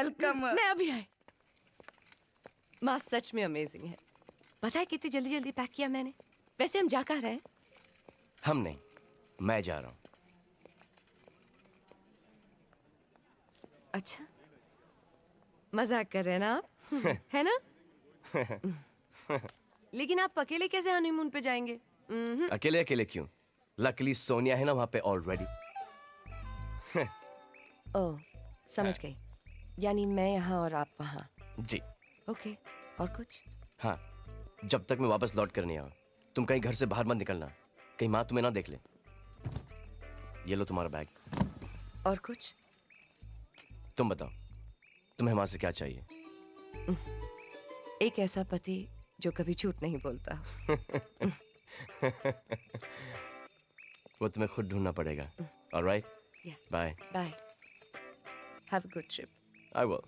Welcome. मैं अभी आई। माँ सच में अमेजिंग है। पता है कितनी जल्दी जल्दी पैक किया मैंने। वैसे हम जा कहाँ रहे हैं? हम नहीं, मैं जा रहा हूँ। अच्छा, मजाक कर रहे हैं ना आप? है ना? लेकिन आप अकेले कैसे हनीमून पे जाएंगे? अकेले अकेले क्यों? लकीली सोनिया है ना वहां पे ऑलरेडी। ओह, समझ गई। यानी मैं यहाँ और आप वहाँ। जी। ओके, और कुछ? हाँ, जब तक मैं वापस लौट कर नहीं आऊँ तुम कहीं घर से बाहर मत निकलना, कहीं माँ तुम्हें ना देख ले। ये लो तुम्हारा बैग। और कुछ? तुम बताओ, तुम्हें माँ से क्या चाहिए? एक ऐसा पति जो कभी झूठ नहीं बोलता। वो तुम्हें खुद ढूंढना पड़ेगा। Alright, Yeah. Bye. Bye. Have a good trip. I will.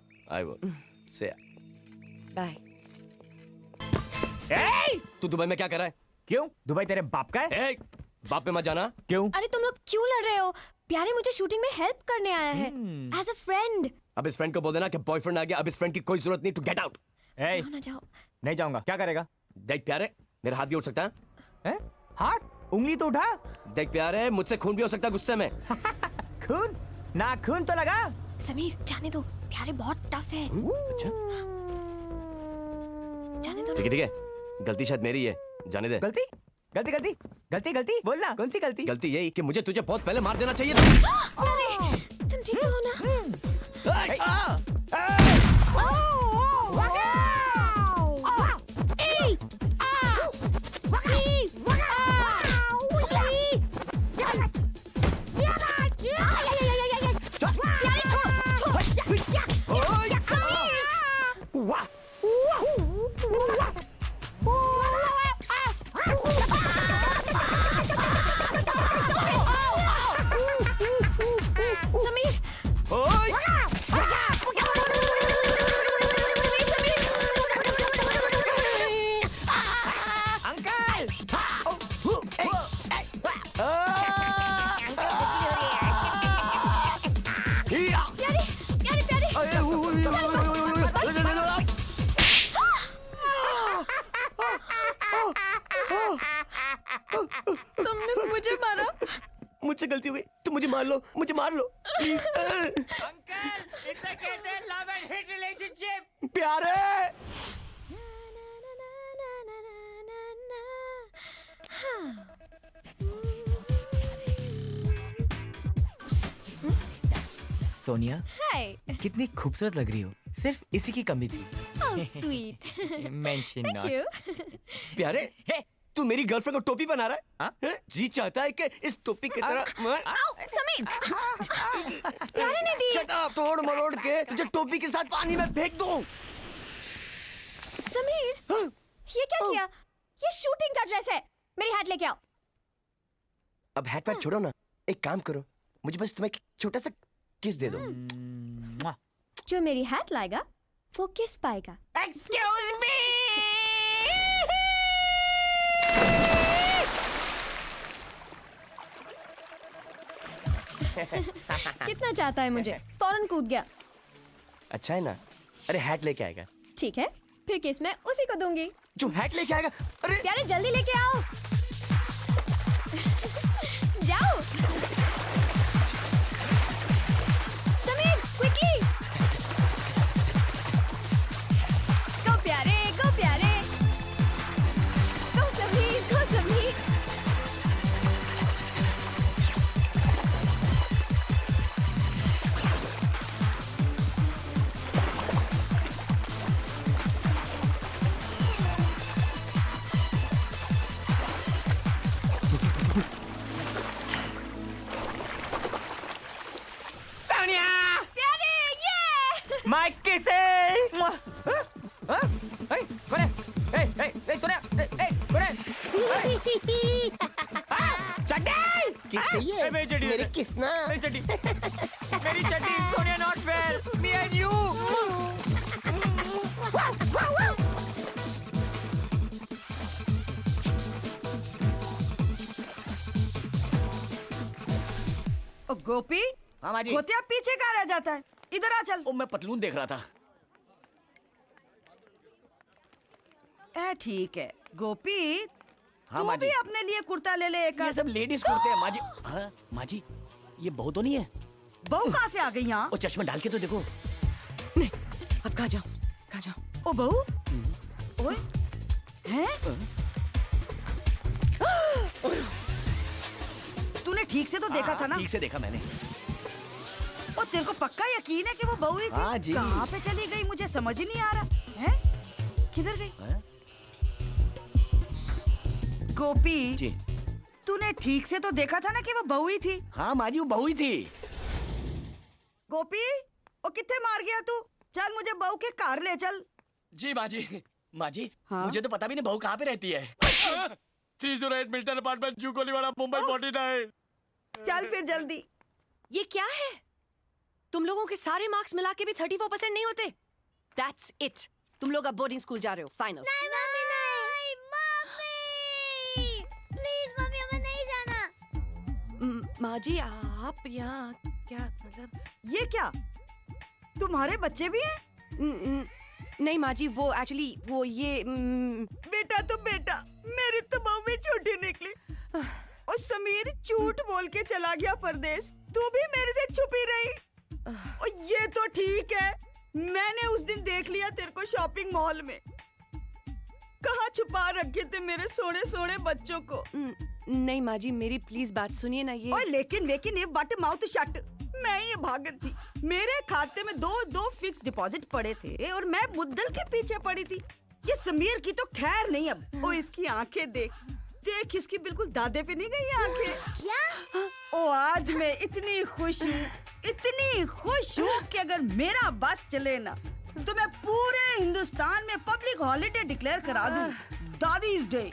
See ya. Bye. तू दुबई में क्या कर रहा है? क्यों? दुबई तेरे बाप का है? बाप पे मत जाना। क्यों? अरे तुम लोग क्यों लड़ रहे हो? प्यारे मुझे शूटिंग में हेल्प करने आया है एज अ फ्रेंड। अब इस फ्रेंड को बोल देना कि बॉयफ्रेंड आ गया, अब इस फ्रेंड की कोई जरूरत नहीं, टू गेट आउट। जाओ ना जाओ। नहीं जाऊंगा। क्या करेगा? देख प्यारे, मेरा हाथ भी उठ सकता है। हैं? हाथ? उंगली तो उठा। देख प्यारे, मुझसे खून भी हो सकता है गुस्से में। खून? ना खून तो लगा। समीर जाने दो, प्यारे बहुत टफ है। अच्छा, जाने दो। ठीक है, गलती शायद मेरी है, जाने दे। गलती? गलती गलती गलती गलती बोलना, कौन सी गलती? गलती यही कि मुझे तुझे बहुत पहले मार देना चाहिए था। अरे तुम ठीक हो ना? तुमने मुझे मारा? मुझसे गलती हो गई, तुम मुझे मार लो, मुझे मार लो। अंकल, इसे कहते हैं लव एंड हिट रिलेशनशिप। प्यारे, सोनिया, हाय। कितनी खूबसूरत लग रही हो। सिर्फ इसी की कमी थी। How sweet. Mention thank you. प्यारे, हे, तू मेरी गर्लफ्रेंड को टोपी बना रहा है? हाँ? हैं? जी चाहता है कि इस टोपी की तरह समीर प्यारे ने दी। शट अप, तोड़ मरोड़ के तुझे टोपी के साथ पानी में फेंक दूं। समीर ये क्या किया? ये शूटिंग का ड्रेस है। मेरी हैट लेके आओ। अब हैट पैट छोड़ो ना, एक काम करो, मुझे बस तुम्हें एक छोटा सा किस दे दो। जो मेरी हैट लाएगा वो किस पाएगा। Excuse me. कितना चाहता है मुझे? फौरन कूद गया। अच्छा है ना? अरे हैट लेके आएगा। ठीक है, फिर किस मैं उसी को दूंगी। जो हैट लेके आएगा। अरे प्यारे जल्दी लेके आओ। जाओ समीर, क्विकली। गो प्यारे, गो प्यारे। गो समीर, गो Sameer. My kisses! Sonia! Hey, Sonia! Hey, चड्डी! किस चाहिए? मेरी चड्डी। मेरी किस ना? मेरी चड्डी। मेरी चड्डी, Sonia not fair. Me and you. ओ गोपी, हाँ माँ जी। गोतिया पीछे कहाँ रह जाता है? इधर आ चल। ओ मैं पतलून देख रहा था। ए ठीक है गोपी, हाँ तू माँ भी जी। अपने लिए कुर्ता ले ले एक ये आध। सब लेडीज कुर्ते हैं माँ जी। हाँ माँ जी, ये बहू तो नहीं है? बहू कहाँ से आ गई यहाँ? ओ चश्मा डाल के तो देखो। नहीं, अब कहाँ जाओ? ओ बहू, ओए, हैं? तूने ठीक से तो देखा था ना? ठीक से देखा मैंने। और तेरे को पक्का यकीन है कि वो बहू ही थी? हाँ जी। कहाँ पे चली गई मुझे समझ ही नहीं आ रहा है। किधर गई? हाँ? गोपी, जी तूने ठीक से तो देखा था ना कि वो बहू ही थी? हाँ माँ जी, वो बहू ही थी। गोपी, ओ कितने मार गया तू? चल मुझे बहू के कार ले चल। जी माँ जी। माँ जी, हाँ? मुझे तो पता भी नहीं बहू कहाँ पे रहती है। 308 मिल्टन अपार्टमेंट, जू कोलीवाड़ा, मुंबई 49। चल फिर जल्दी। ये क्या है? तुम लोगों के सारे मार्क्स मिला के भी 34% नहीं होते। That's it. तुम लोग अब बोर्डिंग स्कूल जा रहे हो, फाइनल। नहीं मम्मी नहीं, मम्मी प्लीज मम्मी हमें नहीं जाना। माँ जी, आप यहाँ क्या मतलब? ये क्या? तुम्हारे बच्चे भी हैं? नहीं माँ जी, वो एक्चुअली वो ये बेटा तो बेटा, मेरी तो बहू भी छोटी निकली। और समीर झूठ बोल के चला गया परदेश, तू भी मेरे से छुपी रही। और ये तो ठीक है, मैंने उस दिन देख लिया तेरे को शॉपिंग मॉल में। कहाँ छुपा रखे थे मेरे सोने सोने बच्चों को? नहीं माँ जी, मेरी प्लीज बात सुनिए ना। ये और लेकिन ये बट माउथ शट। मैं ये भागन थी, मेरे खाते में दो फिक्स डिपॉजिट पड़े थे और मैं मुद्दल के पीछे पड़ी थी। ये समीर की तो खैर नहीं अब। ओ इसकी आंखें देख, देख इसकी बिल्कुल दादे पे नहीं गई आंखें। क्या? ओ आज मैं इतनी खुश हूँ कि अगर मेरा बस चले ना तो मैं पूरे हिंदुस्तान में पब्लिक हॉलिडे डिक्लेयर करा दूं। दादीज डे।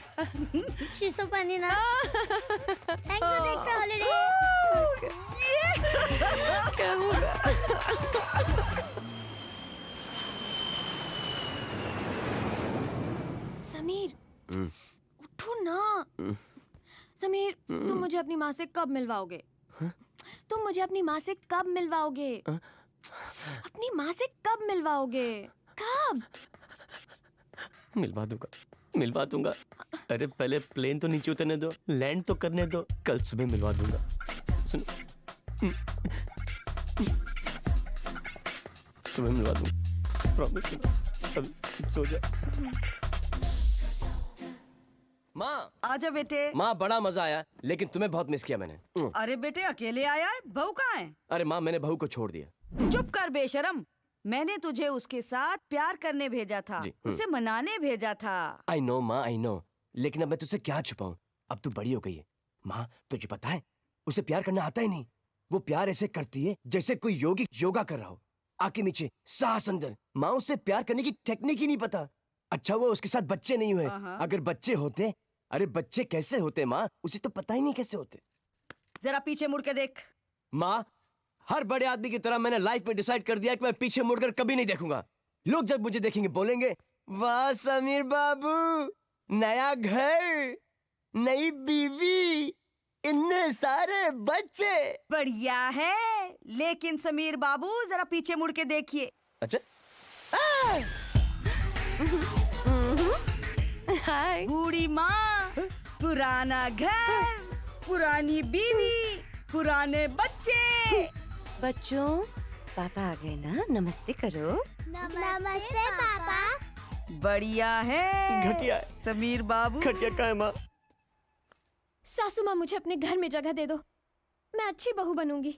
She's so funny ना। Thanks for the extra holiday। क्या होगा? समीर, उठो ना। समीर, तुम मुझे अपनी माँ से कब मिलवाओगे? तुम मुझे अपनी माँ से कब मिलवाओगे? अपनी माँ से कब मिलवाओगे? कब? मिलवा दूंगा। अरे पहले प्लेन तो नीचे उतरने दो, लैंड तो करने दो, कल सुबह मिलवा दूंगा। सुनो, सुबह मिलवा दूंगा, प्रॉमिस। अब सो जा। माँ, आजा बेटे। माँ बड़ा मजा आया, लेकिन तुम्हें बहुत मिस किया मैंने। अरे बेटे अकेले आया है, बहू कहाँ है? अरे माँ, मैंने बहू को छोड़ दिया। चुप कर बेशरम, मैंने तुझे उसके साथ प्यार करने भेजा था, जी, उसे मनाने भेजा था। आई नो माँ, आई नो, लेकिन अब मैं तुझसे क्या छुपाऊं? अब तू बड़ी हो गई है। माँ, तुझे पता है उसे प्यार करना आता ही नहीं। वो प्यार ऐसे करती है जैसे कोई योगी योगा कर रहा हो, आके नीचे सांस अंदर। माँ, उसे प्यार करने की टेक्निक ही नहीं पता। अच्छा वो उसके साथ बच्चे नहीं हुए, अगर बच्चे होते, अरे बच्चे कैसे होते माँ, उसे तो पता ही नहीं कैसे होते। जरा पीछे मुड़ के देख। माँ, हर बड़े आदमी की तरह मैंने लाइफ में डिसाइड कर दिया कि मैं पीछे मुड़कर कभी नहीं देखूंगा। लोग जब मुझे देखेंगे बोलेंगे, वाह समीर बाबू, नया घर, नई बीवी, इतने सारे बच्चे। बढ़िया है, लेकिन समीर बाबू जरा पीछे मुड़ के देखिए। अच्छा, हाय। बूढ़ी माँ, पुराना घर, पुरानी बीवी, पुराने बच्चे। बच्चों, पापा आ गए ना, नमस्ते करो। नमस्ते पापा। बढ़िया है घटिया है। समीर बाबू। खटिया का है माँ। सासू माँ, मुझे अपने घर में जगह दे दो। मैं अच्छी बहू बनूंगी।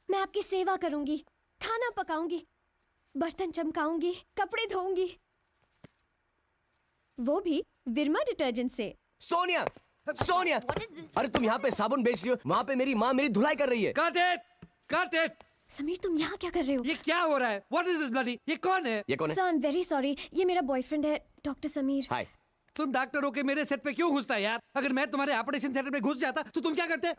मैं आपकी सेवा करूंगी, खाना पकाऊंगी, बर्तन चमकाऊंगी, कपड़े धोऊंगी, वो भी विरमा डिटर्जेंट से। सोनिया, सोनिया, अरे तुम यहाँ पे साबुन बेच रही हो, वहाँ पे मेरी माँ मेरी धुलाई कर रही है। Cut it! Cut it! Sameer, तुम यहाँ क्या कर रहे हो? ये क्या हो रहा है? What is this bloody? ये कौन है? ये कौन है? Sir, I am very sorry, ये मेरा बॉयफ्रेंड है, डॉक्टर समीर। हाय। तुम डॉक्टर हो के मेरे सेट पे क्यों घुसता है यार? अगर मैं तुम्हारे ऑपरेशन थिएटर में घुस जाता तो तुम क्या करते?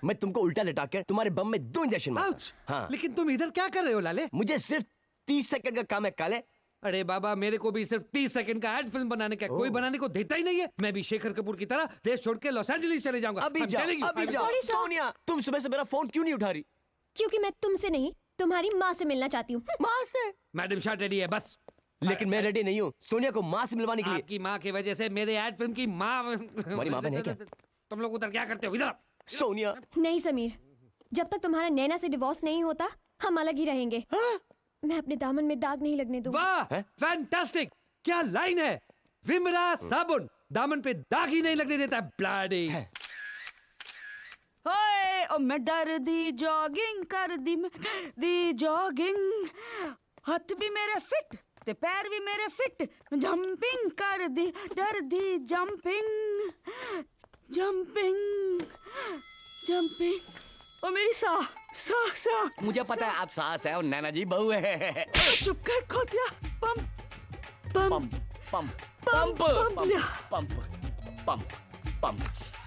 मैं तुमको उल्टा लेटा कर तुम्हारे बम में 2 इंजेक्शन मारता। Ouch! हाँ, लेकिन तुम इधर क्या कर रहे हो लाले? मुझे सिर्फ 30 सेकंड का काम है काले। अरे बाबा, मेरे को भी सिर्फ 30 सेकंड का एड फिल्म बनाने का, कोई बनाने को देता ही नहीं है। मैं भी शेखर कपूर की तरह देश छोड़ के लॉस एंजलिस चले जाऊंगा। अभी I'm जाओ, telling you, अभी I'm जाओ। sorry, sir. सोनिया, तुम सुबह से मेरा फोन क्यों नहीं उठा रही? क्योंकि मैं तुमसे नहीं, तुम्हारी माँ से मिलना चाहती हूँ। माँ से? मैडम शॉट रेडी है बस। लेकिन मैं रेडी नहीं हूँ सोनिया को माँ से मिलवाने के लिए। आपकी माँ की वजह से मेरे एड फिल्म की माँ। तुम्हारी माँ बहन है क्या? तुम लोग उधर क्या करते हो? इधर सोनिया। नहीं समीर, जब तक तुम्हारा नैना से डिवोर्स नहीं होता हम अलग ही रहेंगे। मैं अपने दामन में दाग नहीं लगने दूंगी। वाह, फैंटास्टिक, क्या लाइन है। विमरा साबुन दामन पे दाग ही नहीं लगने देता। ब्लडी। हाय ओ मैं डर दी जॉगिंग कर दी, मैं दी जॉगिंग, हाथ भी मेरे फिट ते पैर भी मेरे फिट, जंपिंग कर दी, डर दी जंपिंग जंपिंग जंपिंग। ओ मेरी सा सा सा। मुझे पता है आप सास है और नैना जी बहू है। चुप कर खोतिया। Pump pump pump pump pump pump लिया। पंप पंप पंप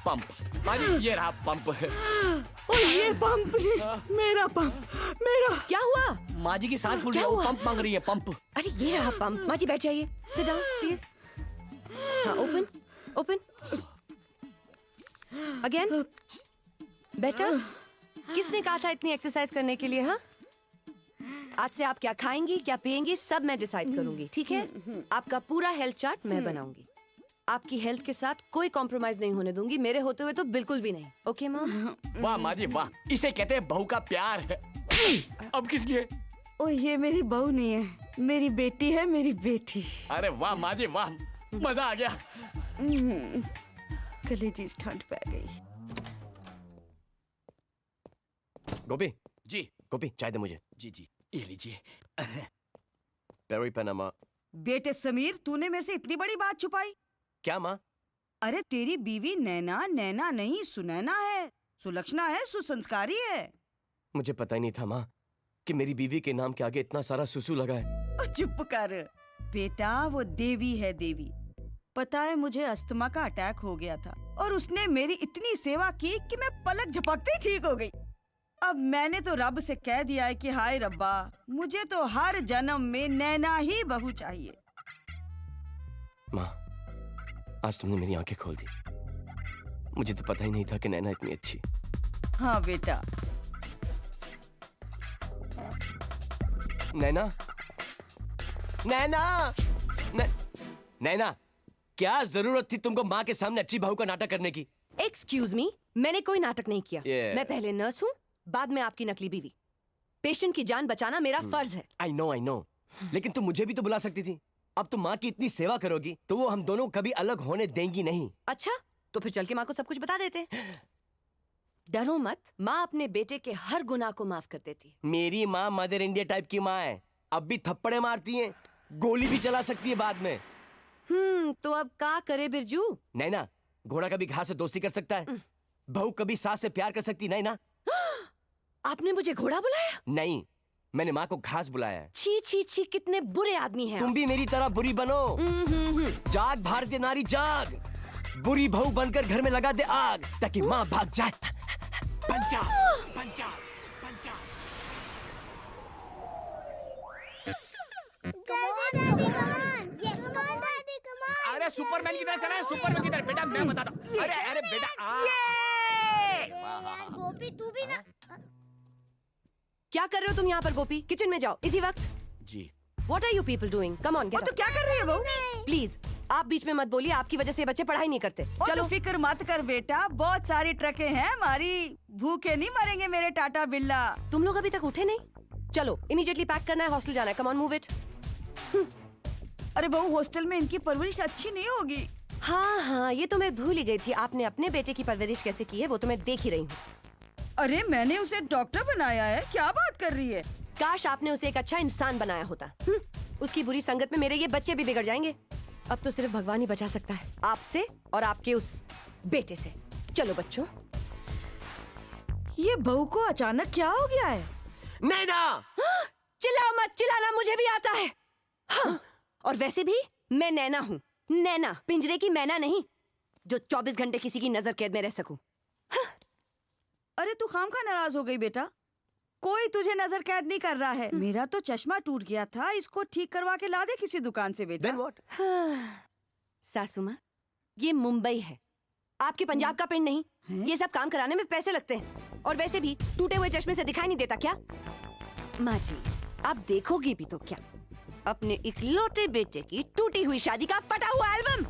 पंप माँ जी ये रहा पंप। ओ ये पंप नहीं, मेरा पंप, मेरा। क्या हुआ? माँ जी की सास बोल रही क्या है वो हुआ? पंप मांग रही है पंप। अरे ये रहा पंप। माँ जी बैठ जाइए, सिट डाउन प्लीज। हाँ, ओपन ओपन अगेन। बेटर, किसने कहा था इतनी एक्सरसाइज करने के लिए? हाँ, आज से आप क्या खाएंगी क्या पिएंगी सब मैं डिसाइड करूंगी, ठीक है? आपका पूरा हेल्थ चार्ट मैं बनाऊंगी। आपकी हेल्थ के साथ कोई कॉम्प्रोमाइज नहीं होने दूंगी, मेरे होते हुए तो बिल्कुल भी नहीं। ओके माँ? वाह माँ जी वाह, इसे कहते हैं बहू का प्यार। अब किस लिए? ओ ये मेरी बहू नहीं है, मेरी बेटी है, मेरी बेटी। अरे वाह माँ जी वाह, मजा आ गया। कलेजी ठंड पै गई। गोपी, जी गोपी चाय दे मुझे। जी जी ये लीजिए। पेरी पनामा। बेटे समीर, तूने मेरे से इतनी बड़ी बात छुपाई? क्या माँ? अरे तेरी बीवी नैना नैना नहीं सुनैना है, सुलक्षणा है, सुसंस्कारी है। मुझे पता ही नहीं था माँ कि मेरी बीवी के नाम के आगे इतना सारा सुसु लगा है। ओ चुप कर बेटा, वो देवी है देवी। पता है मुझे अस्थमा का अटैक हो गया था और उसने मेरी इतनी सेवा की कि मैं पलक झपकते ही ठीक हो गई। अब मैंने तो रब से कह दिया है कि हाय रब्बा, मुझे तो हर जन्म में नैना ही बहू चाहिए। माँ, आज तुमने मेरी आंखें खोल दी। मुझे तो पता ही नहीं था कि नैना इतनी अच्छी। हाँ बेटा। नैना, नैना, नैना, क्या जरूरत थी तुमको माँ के सामने अच्छी बहू का नाटक करने की? एक्सक्यूज मी, मैंने कोई नाटक नहीं किया। मैं पहले नर्स हूँ, बाद में आपकी नकली बीवी। पेशेंट की जान बचाना मेरा फर्ज है। आई नो, लेकिन तुम मुझे भी तो बुला सकती थी। अब तुम माँ की इतनी सेवा करोगी तो वो हम दोनों कभी अलग होने देंगी नहीं। अच्छा, तो फिर चल के माँ को सब कुछ बता देते। डरो मत, माँ अपने बेटे के हर गुनाह को माफ कर देती है। मेरी माँ मदर इंडिया टाइप की माँ है। अब भी थप्पड़े मारती है, गोली भी चला सकती है बाद में। तो अब क्या करे बिरजू? नैना, घोड़ा कभी घास से दोस्ती कर सकता है, बहू कभी सास से प्यार कर सकती नहीं ना। आपने मुझे घोड़ा बुलाया? नहीं, मैंने माँ को घास बुलाया है। छी छी छी, कितने बुरे आदमी हैं तुम भी मेरी तरह बुरी बनो। जाग भारतीय नारी जाग, बुरी बहू बनकर घर में लगा दे आग ताकि माँ भाग जाए। पंचा, पंचा, पंचा। अरे सुपरमैन की तरह चला है, सुपरमैन की तरह। बेटा मैं बताता हूँ। अरे अरे बेटा गोपी तू भी ना। क्या कर रहे हो तुम यहाँ पर गोपी? किचन में जाओ इसी वक्त। जी। What are you people doing? Come on, get तो up. क्या कर रही है बहू? प्लीज आप बीच में मत बोलिए, आपकी वजह से ये बच्चे पढ़ाई नहीं करते। चलो चलो। फिक्र मत कर बेटा, बहुत सारी ट्रकें हैं हमारी, भूखे नहीं मरेंगे मेरे टाटा बिल्ला। तुम लोग अभी तक उठे नहीं? चलो इमीडिएटली पैक करना है, हॉस्टल जाना है। Come on, move it. अरे बहू, हॉस्टल में इनकी परवरिश अच्छी नहीं होगी। हाँ, ये तो मैं भूल ही गई थी। आपने अपने बेटे की परवरिश कैसे की है वो तो मैं देख ही रही हूँ। अरे मैंने उसे डॉक्टर बनाया है, क्या बात कर रही है? काश आपने उसे एक अच्छा इंसान बनाया होता। उसकी बुरी संगत में मेरे ये बच्चे भी बिगड़ जाएंगे। अब तो सिर्फ भगवान ही बचा सकता है, आपसे और आपके उस बेटे से। चलो बच्चों। ये बहू को अचानक क्या हो गया है? नैना, चिल्लाओ मत, चिल्लाना मुझे भी आता है। हाँ, और वैसे भी मैं नैना हूँ, नैना, पिंजरे की मैना नहीं, जो 24 घंटे किसी की नजर कैद में रह सकूं। अरे तू खामखा नाराज हो गई बेटा, कोई तुझे नजर कैद नहीं कर रहा है। मेरा तो चश्मा टूट गया था, इसको ठीक करवा के ला दे किसी दुकान से बेटा। then what? सासू माँ, ये मुंबई है, आपके पंजाब का पिंड नहीं। ये सब काम कराने में पैसे लगते हैं, और वैसे भी टूटे हुए चश्मे से दिखाई नहीं देता क्या? माँ जी, आप देखोगी भी तो क्या, अपने इकलौते बेटे की टूटी हुई शादी का फटा हुआ एल्बम।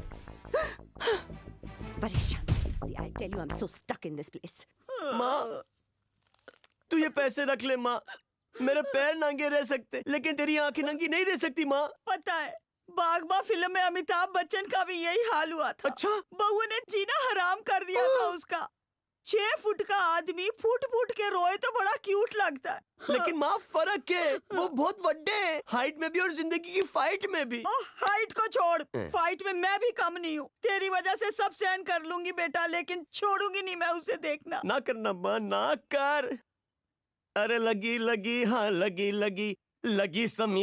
परेशान। I tell you, I'm so stuck in this place. माँ, तू ये पैसे रख ले माँ। मेरे पैर नंगे रह सकते, लेकिन तेरी आंखें नंगी नहीं रह सकती माँ। पता है, बागबा फिल्म में अमिताभ बच्चन का भी यही हाल हुआ था। अच्छा? बहू ने जीना हराम कर दिया था उसका। 6 फुट का आदमी फुट फुट के रोए तो बड़ा क्यूट लगता है। लेकिन माँ फर्क है, वो बहुत बड़े हैं, हाइट में भी और जिंदगी की फाइट में भी। ओह, हाइट को छोड़, फाइट में मैं भी कम नहीं हूँ। तेरी वजह से सब सहन कर लूंगी बेटा, लेकिन छोड़ूंगी नहीं मैं उसे देखना। ना करना माँ, ना कर। अरे लगी लगी, हाँ लगी लगी, लगी समीर